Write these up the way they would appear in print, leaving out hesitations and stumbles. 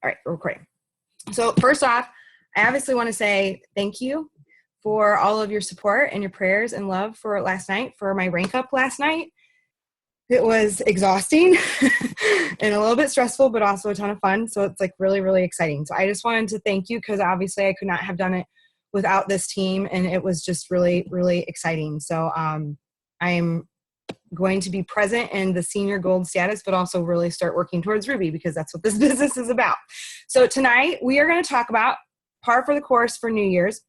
All right, we're recording. So first off, I obviously want to say thank you for all of your support and your prayers and love for last night, for my rank up last night. It was exhausting and a little bit stressful, but also a ton of fun. So it's like really, really exciting. So I just wanted to thank you because obviously I could not have done it without this team, and it was just really, really exciting. So I am going to be present in the senior gold status, but also really start working towards Ruby because that's what this business is about. So tonight we are going to talk about par for the course for New Year's.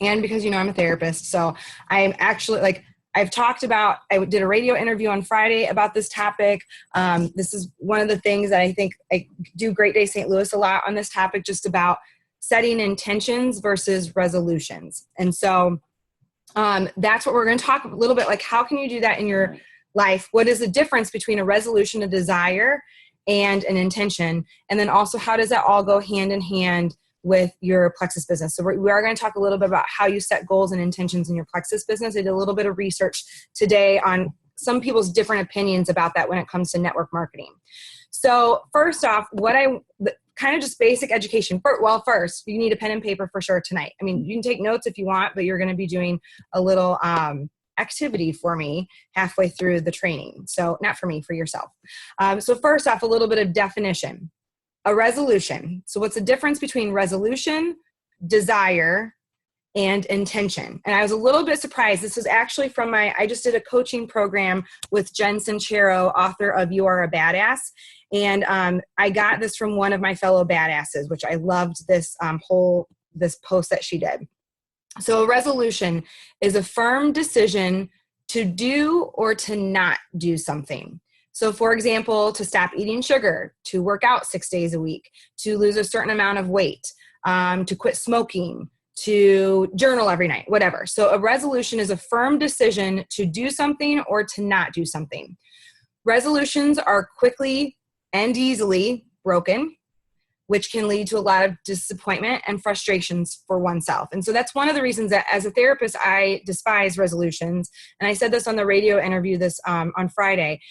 And because, you know, I'm a therapist, so I'm actually I've talked about, I did a radio interview on Friday about this topic. This is one of the things that I think I do Great Day St. Louis a lot on this topic, just about setting intentions versus resolutions. And so that's what we're going to talk a little bit, like how can you do that in your life? What is the difference between a resolution, a desire, and an intention? And then also, how does that all go hand in hand with your Plexus business? So we are going to talk a little bit about how you set goals and intentions in your Plexus business. I did a little bit of research today on some people's different opinions about that when it comes to network marketing. So first off, kind of just basic education. Well, first, you need a pen and paper for sure tonight. I mean, you can take notes if you want, but you're going to be doing a little activity for me halfway through the training. So not for me, for yourself. So first off, a little bit of definition. A resolution. So what's the difference between resolution, desire, and intention? And I was a little bit surprised. This was actually from I just did a coaching program with Jen Sincero, author of You Are a Badass. And I got this from one of my fellow badasses, which I loved this this post that she did. So a resolution is a firm decision to do or to not do something. So for example, to stop eating sugar, to work out 6 days a week, to lose a certain amount of weight, to quit smoking, to journal every night, whatever. So a resolution is a firm decision to do something or to not do something. Resolutions are quickly and easily broken, which can lead to a lot of disappointment and frustrations for oneself. And so that's one of the reasons that as a therapist, I despise resolutions. And I said this on the radio interview on Friday,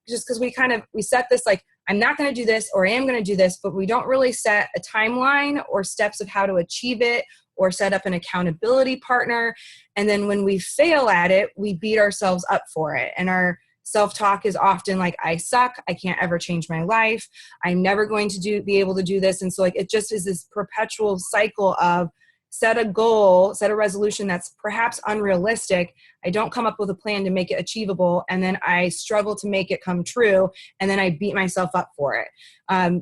just because we set this like, I'm not going to do this or I am going to do this, but we don't really set a timeline or steps of how to achieve it or set up an accountability partner. And then when we fail at it, we beat ourselves up for it. And our self-talk is often like, I suck. I can't ever change my life. I'm never going to be able to do this. And so like, it just is this perpetual cycle of set a goal, set a resolution that's perhaps unrealistic. I don't come up with a plan to make it achievable. And then I struggle to make it come true. And then I beat myself up for it.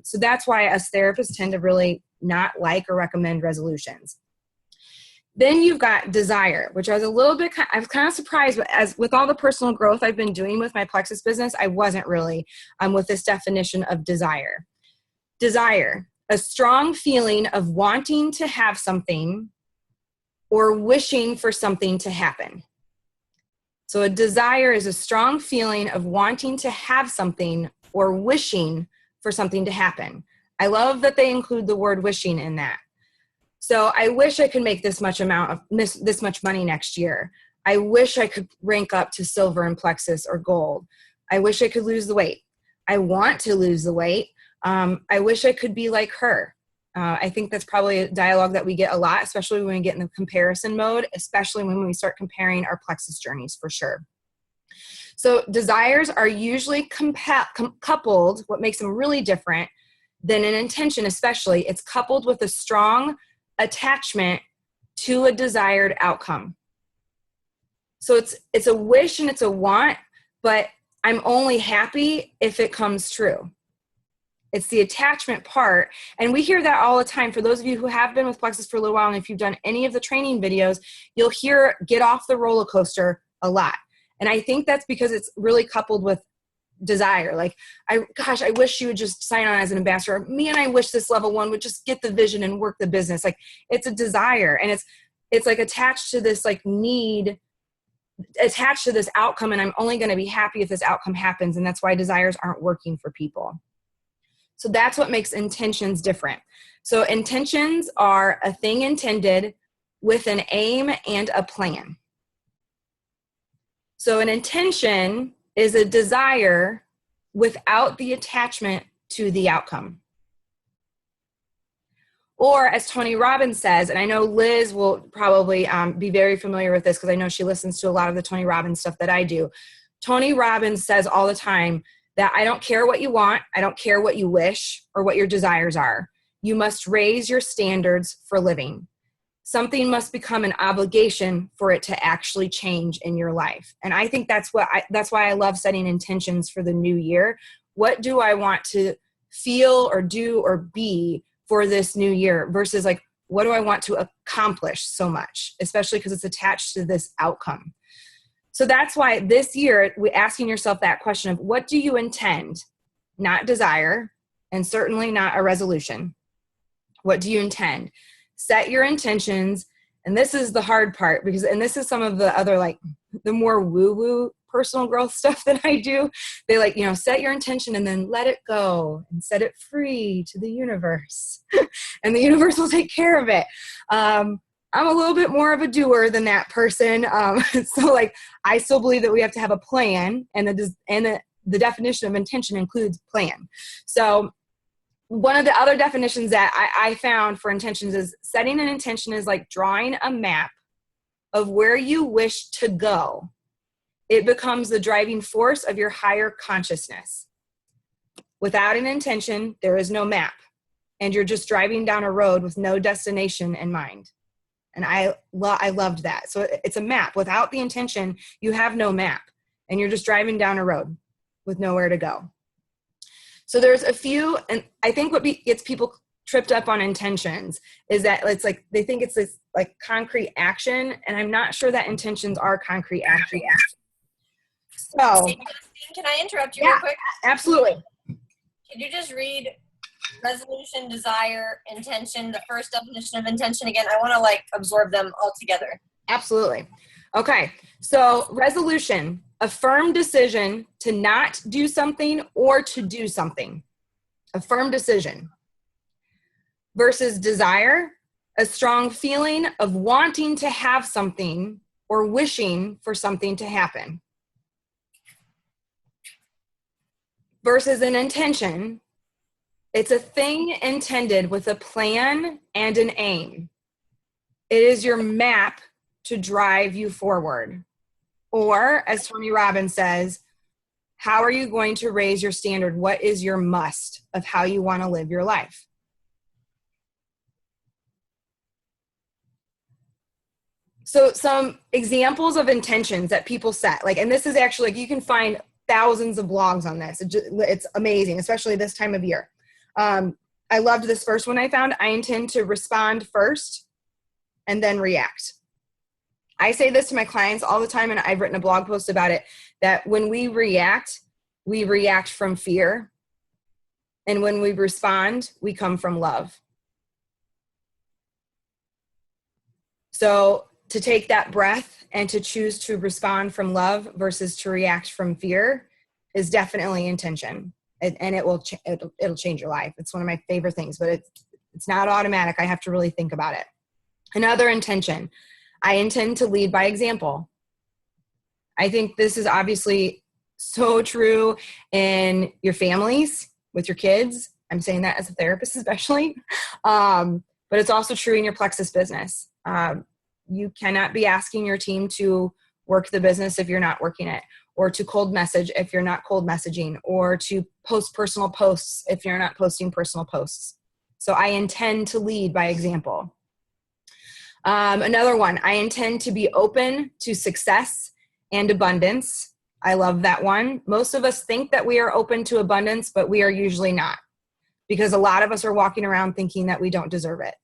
So that's why us therapists tend to really not like or recommend resolutions. Then you've got desire, which I was kind of surprised, but as with all the personal growth I've been doing with my Plexus business, I wasn't really with this definition of desire. Desire, a strong feeling of wanting to have something or wishing for something to happen. So a desire is a strong feeling of wanting to have something or wishing for something to happen. I love that they include the word wishing in that. So I wish I could make this much money next year. I wish I could rank up to silver in Plexus or gold. I wish I could lose the weight. I want to lose the weight. I wish I could be like her. I think that's probably a dialogue that we get a lot, especially when we get in the comparison mode, especially when we start comparing our Plexus journeys for sure. So desires are usually coupled, what makes them really different than an intention especially, it's coupled with a strong attachment to a desired outcome. So it's a wish and it's a want, but I'm only happy if it comes true. It's the attachment part. And we hear that all the time. For those of you who have been with Plexus for a little while, and if you've done any of the training videos, you'll hear get off the roller coaster a lot. And I think that's because it's really coupled with desire. Like, I wish you would just sign on as an ambassador. Me and I wish this level one would just get the vision and work the business. Like, it's a desire, and it's like attached to this like need, attached to this outcome, and I'm only going to be happy if this outcome happens. And that's why desires aren't working for people. So that's what makes intentions different. So intentions are a thing intended with an aim and a plan. So an intention is a desire without the attachment to the outcome. Or as Tony Robbins says, and I know Liz will probably be very familiar with this because I know she listens to a lot of the Tony Robbins stuff that I do. Tony Robbins says all the time that I don't care what you want, I don't care what you wish or what your desires are. You must raise your standards for living. Something must become an obligation for it to actually change in your life. And I think that's why I love setting intentions for the new year. What do I want to feel or do or be for this new year versus like, what do I want to accomplish so much, especially because it's attached to this outcome. So that's why this year, we're asking yourself that question of what do you intend, not desire, and certainly not a resolution. What do you intend? Set your intentions. And this is the hard part and this is some of the other, like the more woo-woo personal growth stuff that I do. They like, set your intention and then let it go and set it free to the universe and the universe will take care of it. I'm a little bit more of a doer than that person. So like, I still believe that we have to have a plan and the definition of intention includes plan. So one of the other definitions that I found for intentions is setting an intention is like drawing a map of where you wish to go. It becomes the driving force of your higher consciousness. Without an intention, there is no map, and you're just driving down a road with no destination in mind. And I loved that. So it's a map. Without the intention, you have no map, and you're just driving down a road with nowhere to go. So there's a few, and I think what gets people tripped up on intentions is that it's like, they think it's this like concrete action, and I'm not sure that intentions are concrete action. So, can I interrupt you real quick? Absolutely. Can you just read resolution, desire, intention, the first definition of intention again? I want to like absorb them all together. Absolutely. Okay. So resolution, a firm decision to not do something or to do something. A firm decision. Versus desire, a strong feeling of wanting to have something or wishing for something to happen. Versus an intention, it's a thing intended with a plan and an aim. It is your map to drive you forward. Or, as Tony Robbins says, how are you going to raise your standard? What is your must of how you want to live your life? So some examples of intentions that people set, like, and this is actually, like, you can find thousands of blogs on this. It's amazing, especially this time of year. I loved this first one I found. I intend to respond first and then react. I say this to my clients all the time, and I've written a blog post about it, that when we react from fear. And when we respond, we come from love. So to take that breath and to choose to respond from love versus to react from fear is definitely intention. And it'll change your life. It's one of my favorite things, but it's not automatic. I have to really think about it. Another intention, I intend to lead by example. I think this is obviously so true in your families, with your kids. I'm saying that as a therapist especially, but it's also true in your Plexus business. You cannot be asking your team to work the business if you're not working it, or to cold message if you're not cold messaging, or to post personal posts if you're not posting personal posts. So I intend to lead by example. Another one, I intend to be open to success and abundance. I love that one. Most of us think that we are open to abundance, but we are usually not, because a lot of us are walking around thinking that we don't deserve it.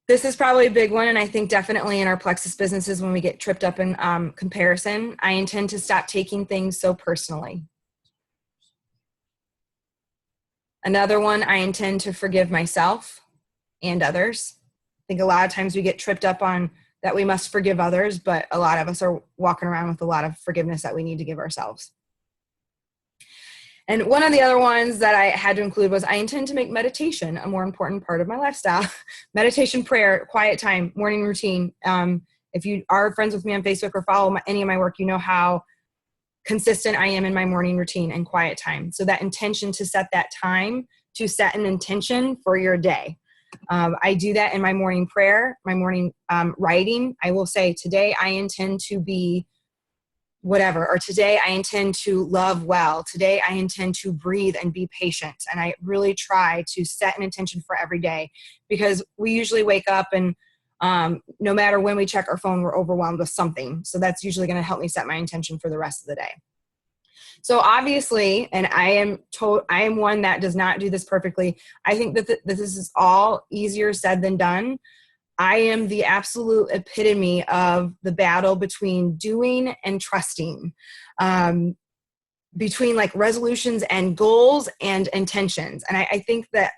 This is probably a big one, and I think definitely in our Plexus businesses when we get tripped up in comparison, I intend to stop taking things so personally. Another one, I intend to forgive myself and others. I think a lot of times we get tripped up on that we must forgive others, but a lot of us are walking around with a lot of forgiveness that we need to give ourselves. And one of the other ones that I had to include was I intend to make meditation a more important part of my lifestyle. Meditation, prayer, quiet time, morning routine. If you are friends with me on Facebook or follow any of my work, you know how consistent I am in my morning routine and quiet time. So that intention to set that time to set an intention for your day. I do that in my morning prayer, my morning writing. I will say, today I intend to be whatever, or today I intend to love well. Today I intend to breathe and be patient. And I really try to set an intention for every day, because we usually wake up and no matter when we check our phone, we're overwhelmed with something. So that's usually going to help me set my intention for the rest of the day. So obviously, and I am one that does not do this perfectly. I think that this is all easier said than done. I am the absolute epitome of the battle between doing and trusting, between like resolutions and goals and intentions. And I think that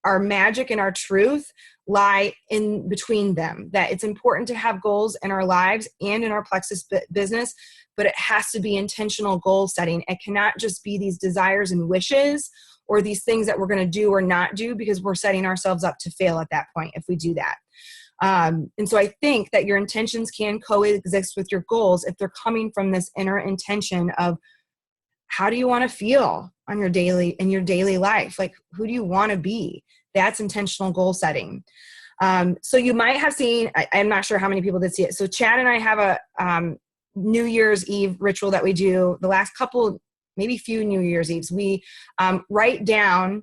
our magic and our truth lie in between them, that it's important to have goals in our lives and in our Plexus business, but it has to be intentional goal setting. It cannot just be these desires and wishes or these things that we're going to do or not do, because we're setting ourselves up to fail at that point if we do that. And so I think that your intentions can coexist with your goals if they're coming from this inner intention of, how do you want to feel on in your daily life? Like, who do you want to be? That's intentional goal setting. So you might have seen, I'm not sure how many people did see it. So Chad and I have a New Year's Eve ritual that we do the last couple, maybe few New Year's Eves. We write down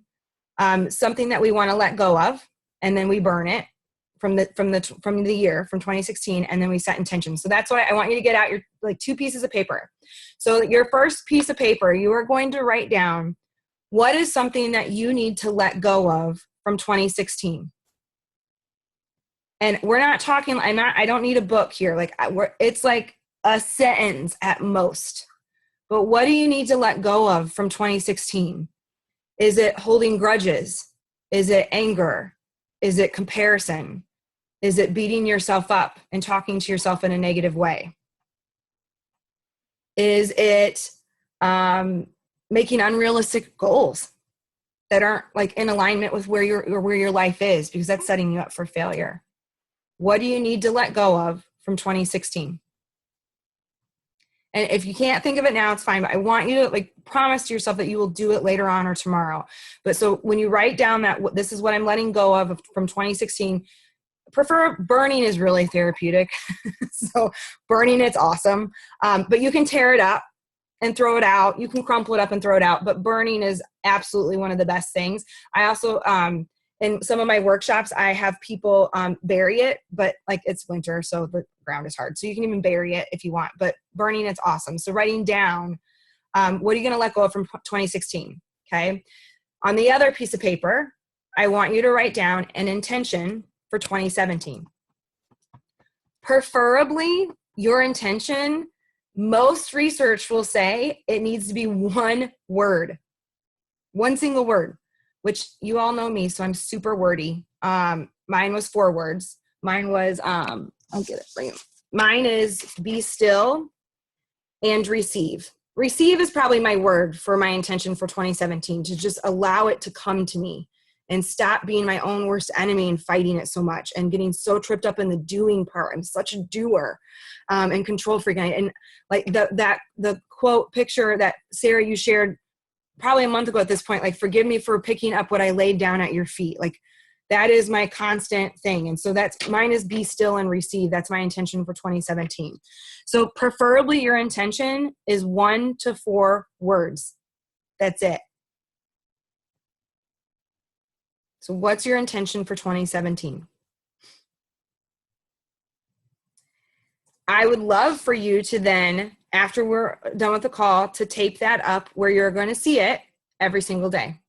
something that we want to let go of, and then we burn it from the year, from 2016, and then we set intentions. So that's why I want you to get out your like 2 pieces of paper. So your first piece of paper, you are going to write down, what is something that you need to let go of from 2016? And we're not talking, I don't need a book here. Like it's like a sentence at most. But what do you need to let go of from 2016? Is it holding grudges? Is it anger? Is it comparison? Is it beating yourself up and talking to yourself in a negative way? Is it making unrealistic goals that aren't like in alignment with where your life is, because that's setting you up for failure? What do you need to let go of from 2016? And if you can't think of it now, it's fine. But I want you to like promise to yourself that you will do it later on or tomorrow. But so when you write down that this is what I'm letting go of from 2016, prefer burning is really therapeutic. So burning, it's awesome. But you can tear it up and throw it out. You can crumple it up and throw it out. But burning is absolutely one of the best things. I also, in some of my workshops, I have people bury it, but like it's winter, so the ground is hard. So you can even bury it if you want, but burning, it's awesome. So writing down, what are you going to let go of from 2016? Okay. On the other piece of paper, I want you to write down an intention for 2017. Preferably your intention, most research will say it needs to be one word, one single word, which you all know me, so I'm super wordy. Mine was 4 words. Mine was, I'll get it for you. Mine is be still and receive. Receive is probably my word for my intention for 2017, to just allow it to come to me and stop being my own worst enemy and fighting it so much and getting so tripped up in the doing part. I'm such a doer and control freak. And like the quote picture that Sarah, you shared probably a month ago at this point, like, forgive me for picking up what I laid down at your feet. Like, that is my constant thing. And so that's mine, is be still and receive. That's my intention for 2017. So preferably your intention is 1 to 4 words. That's it. So what's your intention for 2017? I would love for you to then, after we're done with the call, to tape that up where you're going to see it every single day,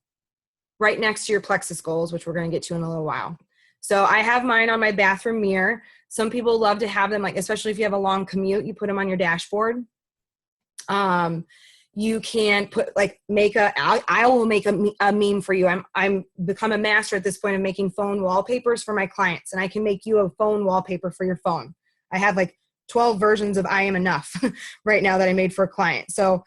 right next to your Plexus goals, which we're going to get to in a little while. So I have mine on my bathroom mirror. Some people love to have them, like, especially if you have a long commute, you put them on your dashboard. You can put like, I will make a meme for you. I'm become a master at this point of making phone wallpapers for my clients, and I can make you a phone wallpaper for your phone. I have like 12 versions of I Am Enough right now that I made for a client. So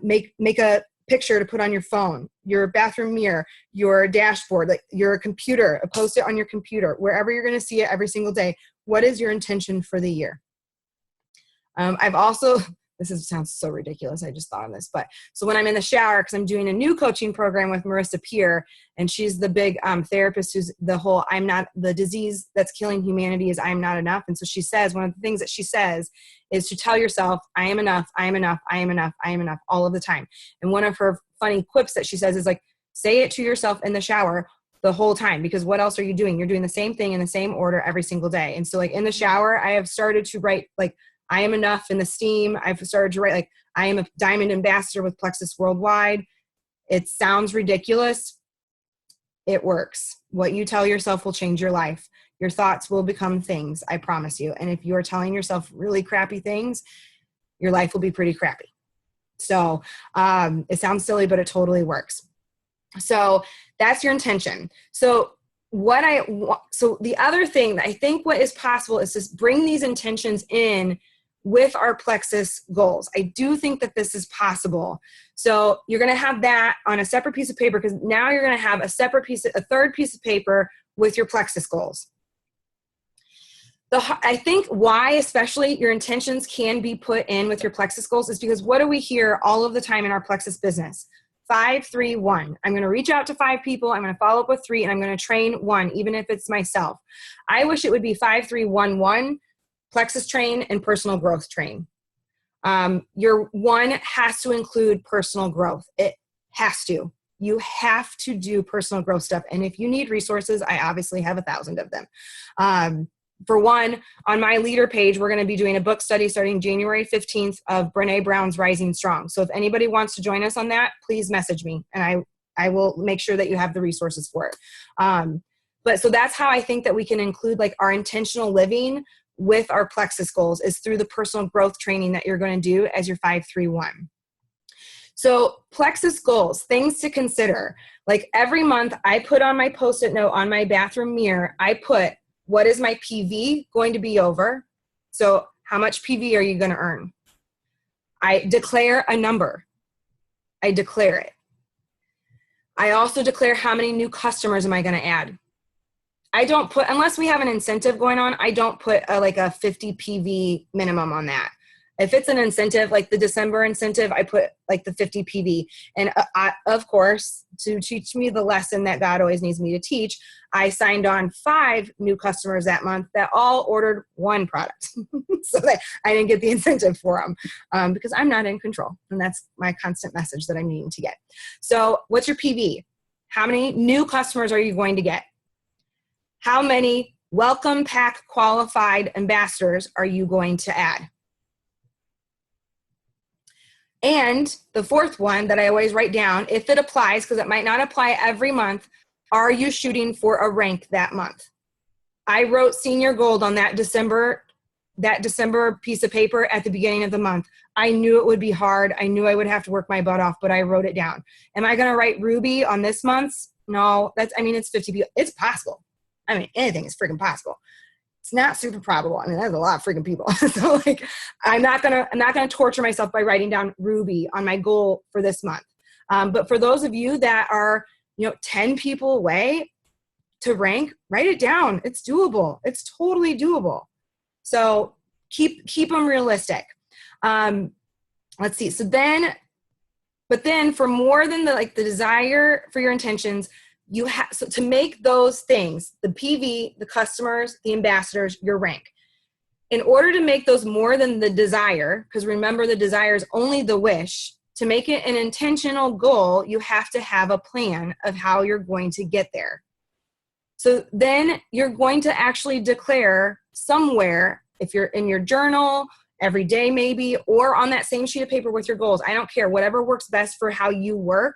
make a picture to put on your phone, your bathroom mirror, your dashboard, like your computer, post it on your computer, wherever you're going to see it every single day. What is your intention for the year? I've also, sounds so ridiculous. I just thought of this. But so when I'm in the shower, because I'm doing a new coaching program with Marissa Peer, and she's the big therapist who's the disease that's killing humanity is I'm not enough. And so she says, one of the things that she says is to tell yourself, I am enough, I am enough, I am enough, I am enough all of the time. And one of her funny quips that she says is like, say it to yourself in the shower the whole time, because what else are you doing? You're doing the same thing in the same order every single day. And so like in the shower, I have started to write like, I am enough in the steam. I've started to write like, I am a diamond ambassador with Plexus Worldwide. It sounds ridiculous. It works. What you tell yourself will change your life. Your thoughts will become things, I promise you. And if you are telling yourself really crappy things, your life will be pretty crappy. So it sounds silly, but it totally works. So that's your intention. So the other thing that I think what is possible is to bring these intentions in with our Plexus goals. I do think that this is possible. So you're going to have that on a separate piece of paper, because now you're going to have a third piece of paper with your Plexus goals. I think why especially your intentions can be put in with your Plexus goals is because what do we hear all of the time in our Plexus business? 5, 3, 1. I'm going to reach out to 5 people. I'm going to follow up with 3, and I'm going to train 1, even if it's myself. I wish it would be 5, 3, 1, 1, Plexus train and personal growth train. Your 1 has to include personal growth. It has to. You have to do personal growth stuff. And if you need resources, I obviously have 1,000 of them. For one, on my leader page, we're going to be doing a book study starting January 15th of Brene Brown's Rising Strong. So if anybody wants to join us on that, please message me and I will make sure that you have the resources for it. But so that's how I think that we can include like our intentional living with our Plexus goals is through the personal growth training that you're going to do as your 5-3-1. So Plexus goals, things to consider. Like every month I put on my Post-it note on my bathroom mirror, I put, what is my PV going to be over? So how much PV are you going to earn? I declare a number. I declare it. I also declare how many new customers am I going to add. I don't put, unless we have an incentive going on, I don't put like a 50 PV minimum on that. If it's an incentive, like the December incentive, I put like the 50 PV. And of course, to teach me the lesson that God always needs me to teach, I signed on 5 new customers that month that all ordered 1 product. So that I didn't get the incentive for them because I'm not in control. And that's my constant message that I'm needing to get. So what's your PV? How many new customers are you going to get? How many welcome pack qualified ambassadors are you going to add? And the 4th one that I always write down, if it applies, because it might not apply every month, are you shooting for a rank that month? I wrote senior gold on that December piece of paper at the beginning of the month. I knew it would be hard. I knew I would have to work my butt off, but I wrote it down. Am I going to write Ruby on this month's? No, it's 50 people. It's possible. I mean, anything is freaking possible. It's not super probable. I mean, there's a lot of freaking people. So like, I'm not gonna torture myself by writing down Ruby on my goal for this month. But for those of you that are, 10 people away to rank, write it down. It's doable. It's totally doable. So keep them realistic. Let's see. But then for more than the desire for your intentions, you have to make those things, the PV, the customers, the ambassadors, your rank. In order to make those more than the desire, because remember the desire is only the wish, to make it an intentional goal, you have to have a plan of how you're going to get there. So then you're going to actually declare somewhere, if you're in your journal, every day maybe, or on that same sheet of paper with your goals, I don't care, whatever works best for how you work.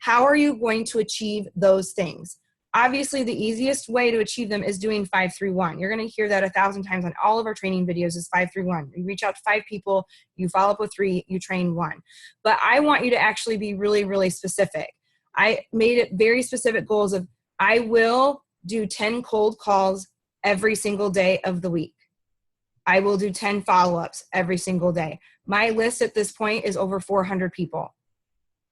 How are you going to achieve those things? Obviously, the easiest way to achieve them is doing 5-3-1. You're going to hear that 1,000 times on all of our training videos is 5-3-1. You reach out to 5 people, you follow up with 3, you train 1. But I want you to actually be really, really specific. I made it very specific goals of, I will do 10 cold calls every single day of the week. I will do 10 follow-ups every single day. My list at this point is over 400 people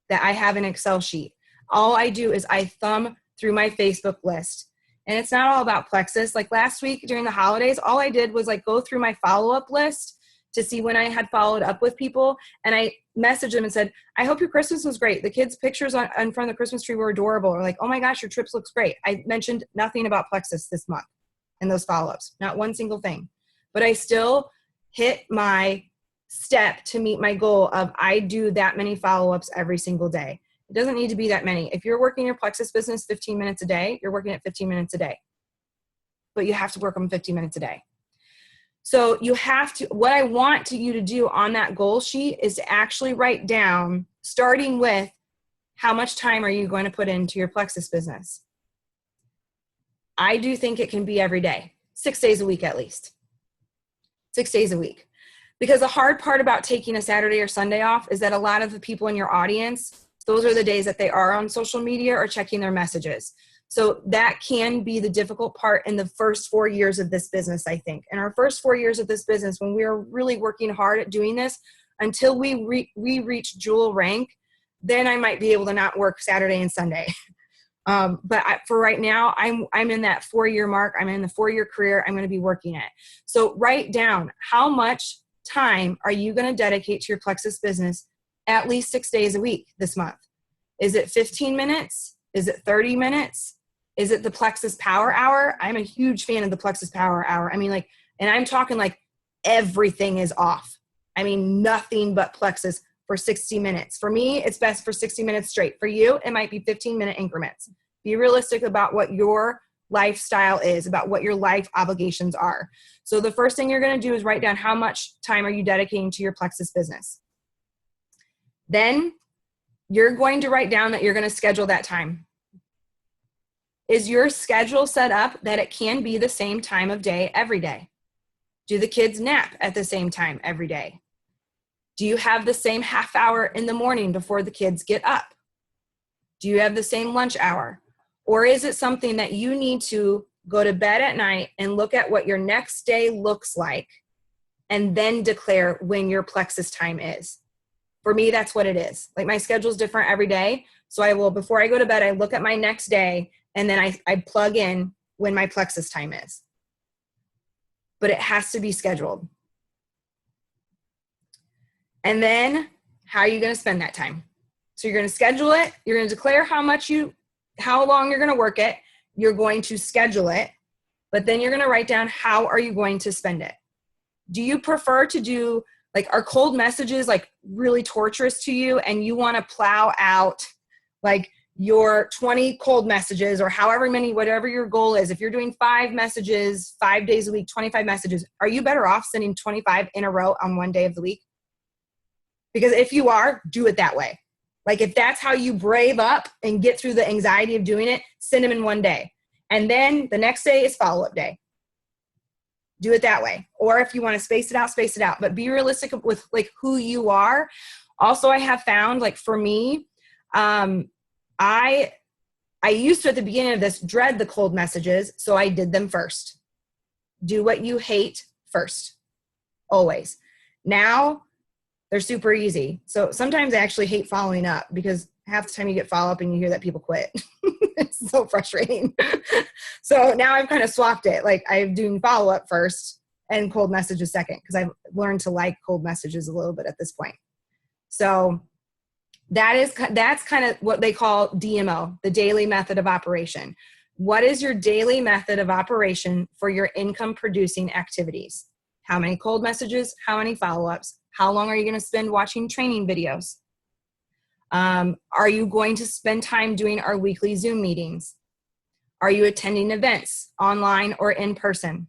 that I have an Excel sheet. All I do is I thumb through my Facebook list. And it's not all about Plexus. Like last week during the holidays, all I did was go through my follow-up list to see when I had followed up with people. And I messaged them and said, I hope your Christmas was great. The kids' pictures in front of the Christmas tree were adorable. Or like, oh my gosh, your trips looks great. I mentioned nothing about Plexus this month in those follow-ups, not one single thing. But I still hit my step to meet my goal of I do that many follow-ups every single day. It doesn't need to be that many. If you're working your Plexus business 15 minutes a day, you're working at 15 minutes a day. But you have to work them 15 minutes a day. So you have to, what I want you to do on that goal sheet is to actually write down, starting with how much time are you going to put into your Plexus business? I do think it can be every day, 6 days a week at least. 6 days a week. Because the hard part about taking a Saturday or Sunday off is that a lot of the people in your audience, those are the days that they are on social media or checking their messages. So that can be the difficult part in the first 4 years of this business, I think. In our first 4 years of this business, when we are really working hard at doing this, until we reach jewel rank, then I might be able to not work Saturday and Sunday. For right now, I'm in that 4-year mark. I'm in the 4-year career. I'm going to be working it. So write down how much time are you going to dedicate to your Plexus business at least 6 days a week this month? Is it 15 minutes? Is it 30 minutes? Is it the Plexus Power Hour? I'm a huge fan of the Plexus Power Hour. I mean, like, and I'm talking like everything is off. I mean, nothing but Plexus for 60 minutes. For me, it's best for 60 minutes straight. For you, it might be 15-minute increments. Be realistic about what your lifestyle is, about what your life obligations are. So the first thing you're going to do is write down how much time are you dedicating to your Plexus business. Then you're going to write down that you're going to schedule that time. Is your schedule set up that it can be the same time of day every day? Do the kids nap at the same time every day? Do you have the same half hour in the morning before the kids get up? Do you have the same lunch hour? Or is it something that you need to go to bed at night and look at what your next day looks like and then declare when your Plexus time is? For me, that's what it is. Like, my schedule is different every day. So I will, before I go to bed, I look at my next day and then I plug in when my Plexus time is. But it has to be scheduled. And then how are you going to spend that time? So you're going to schedule it. You're going to declare how long you're going to work it. You're going to schedule it. But then you're going to write down how are you going to spend it. Do you prefer to do, like, are cold messages like really torturous to you and you want to plow out like your 20 cold messages or however many, whatever your goal is? If you're doing 5 messages, 5 days a week, 25 messages, are you better off sending 25 in a row on one day of the week? Because if you are, do it that way. Like, if that's how you brave up and get through the anxiety of doing it, send them in one day. And then the next day is follow-up day. Do it that way. Or if you want to space it out. But be realistic with like who you are. Also, I have found, like, for me, I used to, at the beginning of this, dread the cold messages, so I did them first. Do what you hate first, always. Now, they're super easy. So sometimes I actually hate following up because half the time you get follow up and you hear that people quit. It's so frustrating. So now I've kind of swapped it. Like, I'm doing follow up first and cold messages second, because I've learned to like cold messages a little bit at this point. So that's kind of what they call DMO, the daily method of operation. What is your daily method of operation for your income producing activities? How many cold messages? How many follow-ups? How long are you going to spend watching training videos? Are you going to spend time doing our weekly Zoom meetings? Are you attending events online or in person?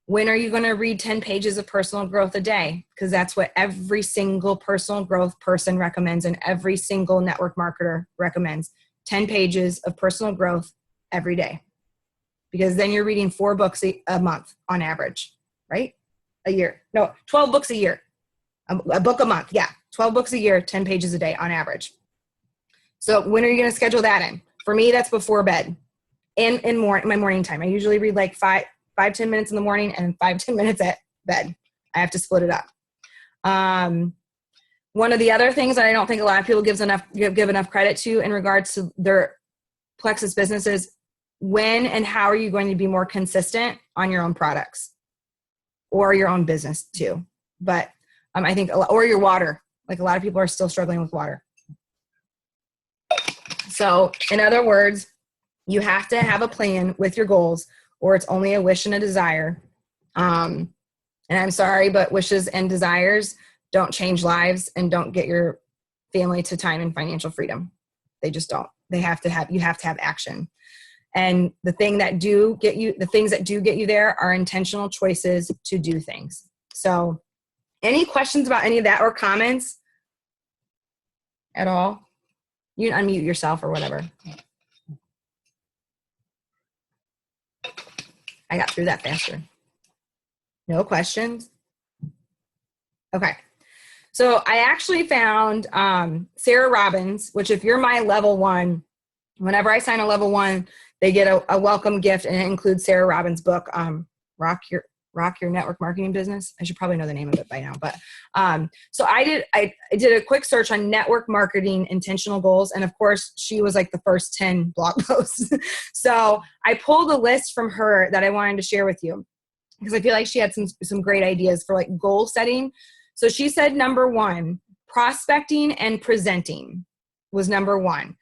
When are you going to read 10 pages of personal growth a day? Because that's what every single personal growth person recommends, and every single network marketer recommends. 10 pages of personal growth every day. Because then you're reading 4 books a month on average, right? A year. No, 12 books a year. A book a month. Yeah. 12 books a year, 10 pages a day on average. So when are you going to schedule that in? For me, that's before bed and in my morning time. I usually read like 5-10 minutes in the morning and 5-10 minutes at bed. I have to split it up. One of the other things that I don't think a lot of people give enough credit to in regards to their Plexus businesses, when and how are you going to be more consistent on your own products? or your own business too. But I think, or your water, like a lot of people are still struggling with water. So in other words, you have to have a plan with your goals, or it's only a wish and a desire. And I'm sorry, but wishes and desires don't change lives and don't get your family to time and financial freedom. They just don't. You have to have action. And the things that do get you there are intentional choices to do things. So any questions about any of that or comments at all? You can unmute yourself or whatever. I got through that faster. No questions? Okay. So I actually found Sarah Robbins, which if you're my level 1, whenever I sign a level 1, they get a welcome gift, and it includes Sarah Robbins' book, Rock Your Network Marketing Business. I should probably know the name of it by now. But so I did a quick search on network marketing intentional goals. And of course, she was like the first 10 blog posts. So I pulled a list from her that I wanted to share with you, because I feel like she had some great ideas for like goal setting. So she said, number 1, prospecting and presenting was number 1.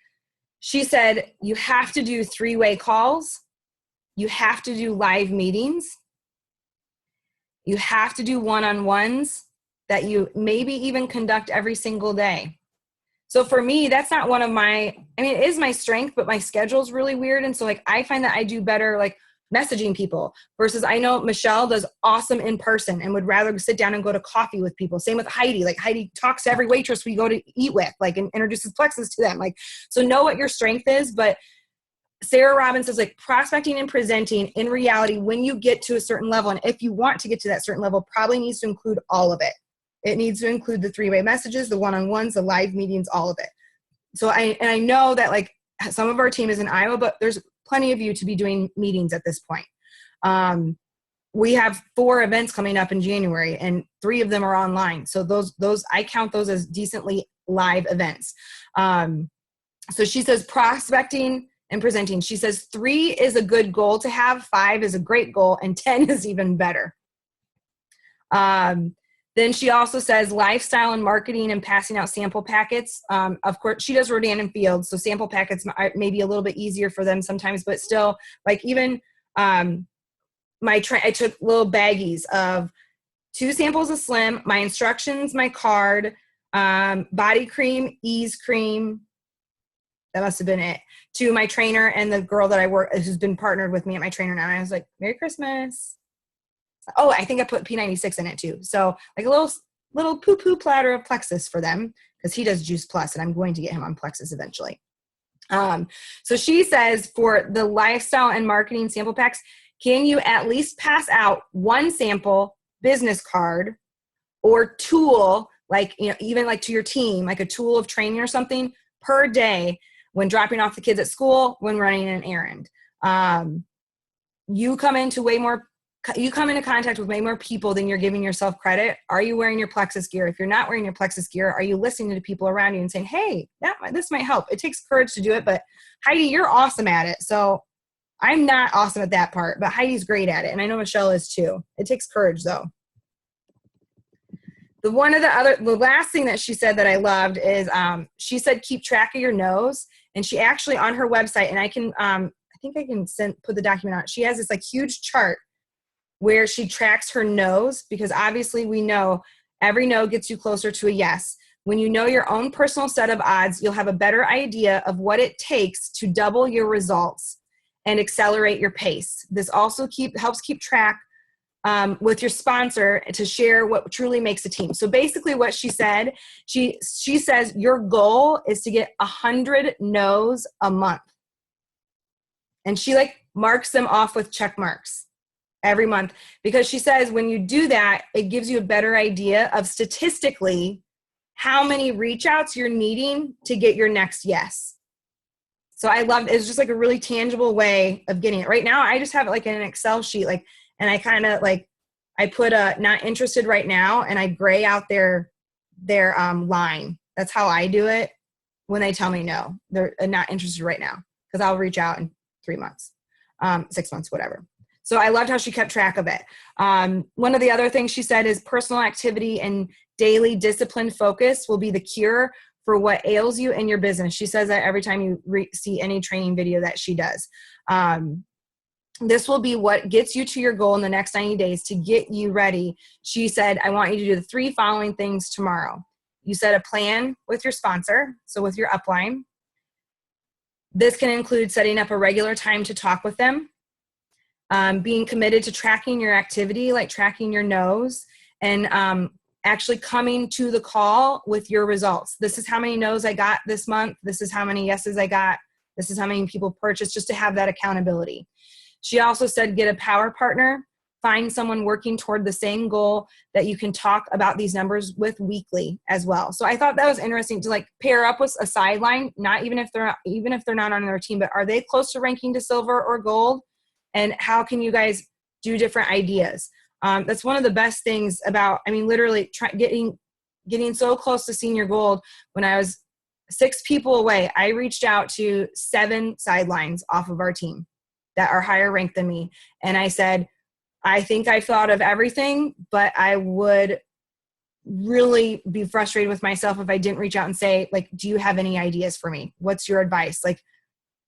She said, you have to do 3-way calls. You have to do live meetings. You have to do one-on-ones that you maybe even conduct every single day. So for me, that's not one of my, it is my strength, but my schedule is really weird. And so like, I find that I do better like messaging people versus I know Michelle does awesome in person and would rather sit down and go to coffee with people. Same with Heidi. Like Heidi talks to every waitress we go to eat with, like, and introduces Plexus to them. Like, so know what your strength is. But Sarah Robbins says like prospecting and presenting in reality, when you get to a certain level, and if you want to get to that certain level, probably needs to include all of it. It needs to include the 3-way messages, the one-on-ones, the live meetings, all of it. So I know that like some of our team is in Iowa, but there's plenty of you to be doing meetings at this point. We have 4 events coming up in January, and 3 of them are online. So those I count those as decently live events. So she says prospecting and presenting. She says 3 is a good goal to have, 5 is a great goal, and 10 is even better. Then she also says lifestyle and marketing and passing out sample packets. Of course, she does Rodan and Fields, so sample packets may be a little bit easier for them sometimes, but still, like even I took little baggies of 2 samples of Slim, my instructions, my card, body cream, ease cream. That must have been it. To my trainer and the girl that I work, who's been partnered with me at my trainer now. And I was like, Merry Christmas. Oh, I think I put P96 in it too. So like a little poo-poo platter of Plexus for them, because he does Juice Plus, and I'm going to get him on Plexus eventually. So she says for the lifestyle and marketing sample packs, can you at least pass out 1 sample business card or tool, like, you know, even like to your team, like a tool of training or something per day when dropping off the kids at school, when running an errand. You come into contact with way more people than you're giving yourself credit. Are you wearing your Plexus gear? If you're not wearing your Plexus gear, are you listening to people around you and saying, hey, this might help? It takes courage to do it, but Heidi, you're awesome at it. So I'm not awesome at that part, but Heidi's great at it. And I know Michelle is too. It takes courage though. The last thing that she said that I loved is, she said, keep track of your nose. And she actually on her website, and I think I can put the document on. She has this like huge chart where she tracks her no's, because obviously we know every no gets you closer to a yes. When you know your own personal set of odds, you'll have a better idea of what it takes to double your results and accelerate your pace. This also helps keep track with your sponsor to share what truly makes a team. So basically what she said, she says your goal is to get 100 no's a month. And she like marks them off with check marks every month, because she says when you do that, it gives you a better idea of statistically how many reach outs you're needing to get your next yes. So I loved it. It's just like a really tangible way of getting it. Right now, I just have it like in an Excel sheet, like, and I kind of like, I put a not interested right now, and I gray out their line. That's how I do it when they tell me no, they're not interested right now, because I'll reach out in 3 months, 6 months, whatever. So I loved how she kept track of it. One of the other things she said is personal activity and daily disciplined focus will be the cure for what ails you in your business. She says that every time you see any training video that she does. This will be what gets you to your goal in the next 90 days to get you ready. She said, I want you to do the 3 following things tomorrow. You set a plan with your sponsor, so with your upline. This can include setting up a regular time to talk with them, being committed to tracking your activity, like tracking your no's, and actually coming to the call with your results. This is how many no's I got this month. This is how many yeses I got. This is how many people purchased, just to have that accountability. She also said, get a power partner, find someone working toward the same goal that you can talk about these numbers with weekly as well. So I thought that was interesting to like pair up with a sideline, not even if they're not on their team, but are they close to ranking to silver or gold? And how can you guys do different ideas? That's one of the best things about, literally getting so close to senior gold. When I was 6 people away, I reached out to 7 sidelines off of our team that are higher ranked than me. And I said, I think I thought of everything, but I would really be frustrated with myself if I didn't reach out and say, like, do you have any ideas for me? What's your advice? Like,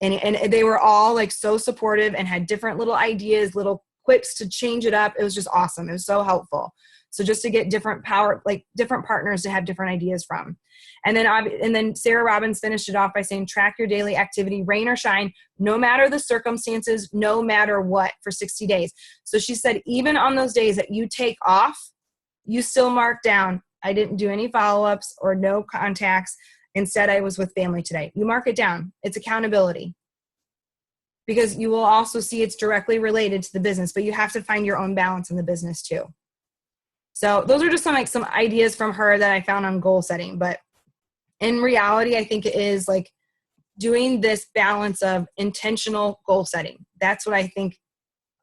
and they were all like so supportive and had different little ideas, little quips to change it up. It was just awesome. It was so helpful. So just to get different partners to have different ideas from. And then Sarah Robbins finished it off by saying, track your daily activity, rain or shine, no matter the circumstances, no matter what, for 60 days. So she said, even on those days that you take off, you still mark down, I didn't do any follow-ups or no contacts. Instead, I was with family today. You mark it down. It's accountability. Because you will also see it's directly related to the business, but you have to find your own balance in the business too. So those are just some ideas from her that I found on goal setting. But in reality, I think it is like doing this balance of intentional goal setting. That's what I think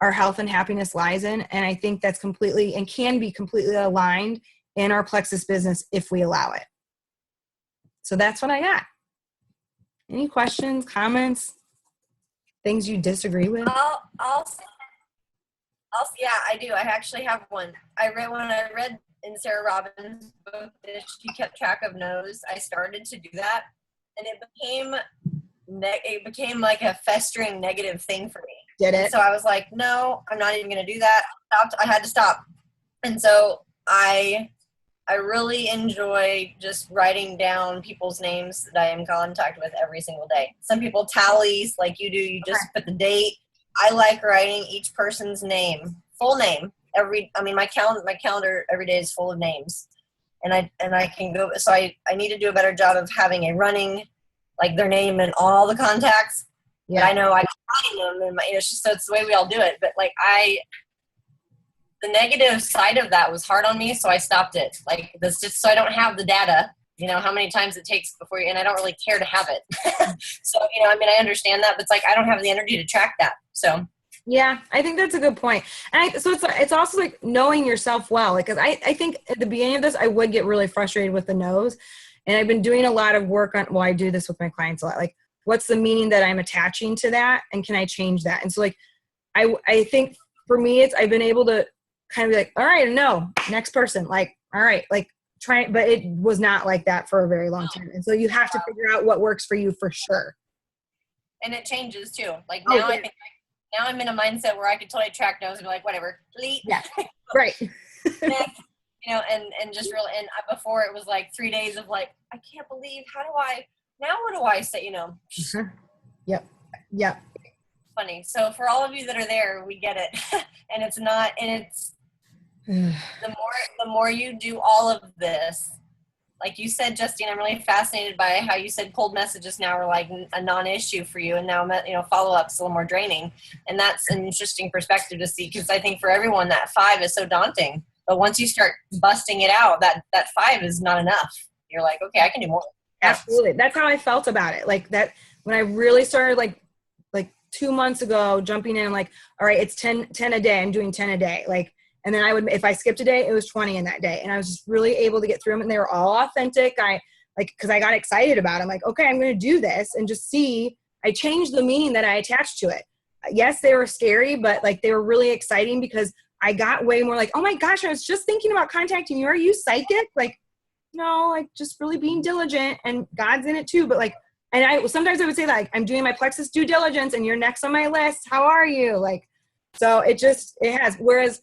our health and happiness lies in. And I think that's completely and can be completely aligned in our Plexus business if we allow it. So that's what I got. Any questions, comments, things you disagree with? Yeah, I do. I actually have one. When I read in Sarah Robbins' book that she kept track of no's, I started to do that, and it became like a festering negative thing for me. Did it? And so I was like, no, I'm not even going to do that. I had to stop. And so I really enjoy just writing down people's names that I am in contact with every single day. Some people tallies like you do. You just put the date. I like writing each person's name, full name. My calendar every day is full of names, and I can go. So I need to do a better job of having a running, like their name and all the contacts. Yeah, but I know I can find them, and it's just so it's the way we all do it. But like the negative side of that was hard on me, so I stopped it. Like this, just so I don't have the data. How many times it takes before and I don't really care to have it. So, I understand that, but it's like, I don't have the energy to track that. So. Yeah, I think that's a good point. And so it's also like knowing yourself well. Like, cause I think at the beginning of this, I would get really frustrated with the no's, and I've been doing a lot of work on, I do this with my clients a lot. Like, what's the meaning that I'm attaching to that? And can I change that? And so like, I think for me, I've been able to kind of be like, all right, no, next person, like, all right, like, try, but it was not like that for a very long time. And so you have to figure out what works for you for sure. And it changes too. Like now I think now I'm in a mindset where I could totally track no's and be like, whatever, delete. Yeah. Right. and just real, and before it was like 3 days of like, I can't believe, what do I say, Yep. Yep. Funny. So for all of you that are there, we get it. And it's the more you do all of this, like you said, Justine, I'm really fascinated by how you said cold messages now are like a non-issue for you, and now follow-up's a little more draining, and that's an interesting perspective to see, because I think for everyone that 5 is so daunting, but once you start busting it out, that 5 is not enough. You're like, okay, I can do more. Absolutely. That's how I felt about it. Like that when I really started like 2 months ago jumping in, like, all right, it's 10 a day. I'm doing 10 a day. Like, and then if I skipped a day, it was 20 in that day. And I was just really able to get through them, and they were all authentic. Cause I got excited about it. I'm like, okay, I'm going to do this and just see, I changed the meaning that I attached to it. yes, they were scary, but like they were really exciting because I got way more like, oh my gosh, I was just thinking about contacting you. Are you psychic? Like, no, like just really being diligent, and God's in it too. But like, and I sometimes I would say that like, I'm doing my Plexus due diligence and you're next on my list. How are you? Like, so it has, whereas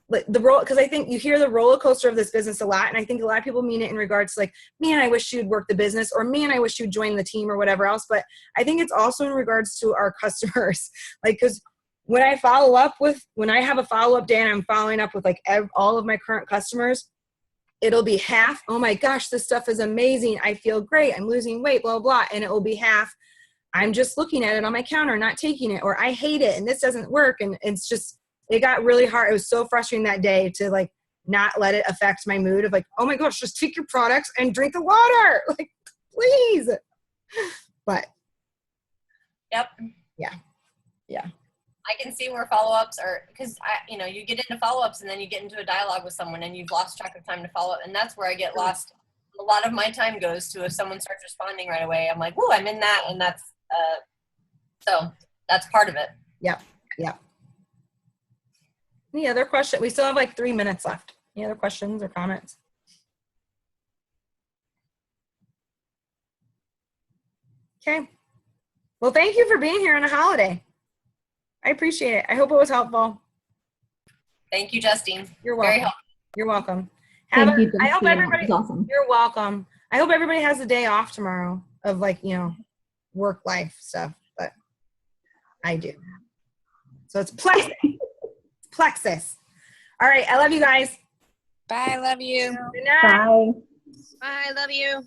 like the role, because I think you hear the roller coaster of this business a lot. And I think a lot of people mean it in regards to like, man, I wish you'd work the business, or man, I wish you'd join the team or whatever else. But I think it's also in regards to our customers. Like, cause when I have a follow-up day and I'm following up with like all of my current customers, it'll be half, oh my gosh, this stuff is amazing. I feel great. I'm losing weight, blah, blah. And it will be half, I'm just looking at it on my counter, not taking it, or I hate it and this doesn't work. And it's just, it got really hard. It was so frustrating that day to like not let it affect my mood of like, oh my gosh, just take your products and drink the water. Like, please. But Yep. Yeah. I can see where follow-ups are, because you get into follow-ups and then you get into a dialogue with someone and you've lost track of time to follow up, and that's where I get lost. A lot of my time goes to if someone starts responding right away, I'm like, whoa, I'm in that, and that's so that's part of it. Yep. Any other question? We still have like 3 minutes left. Any other questions or comments? Okay. Well, thank you for being here on a holiday. I appreciate it. I hope it was helpful. Thank you, Justine. You're welcome. Very helpful. You're welcome. Thank you, I hope Justine. everybody. That was awesome. You're welcome. I hope everybody has a day off tomorrow of like, work life stuff, but I do. So it's Plexus. Plexus. All right. I love you guys. Bye. I love you. Good night. Bye. Bye. I love you.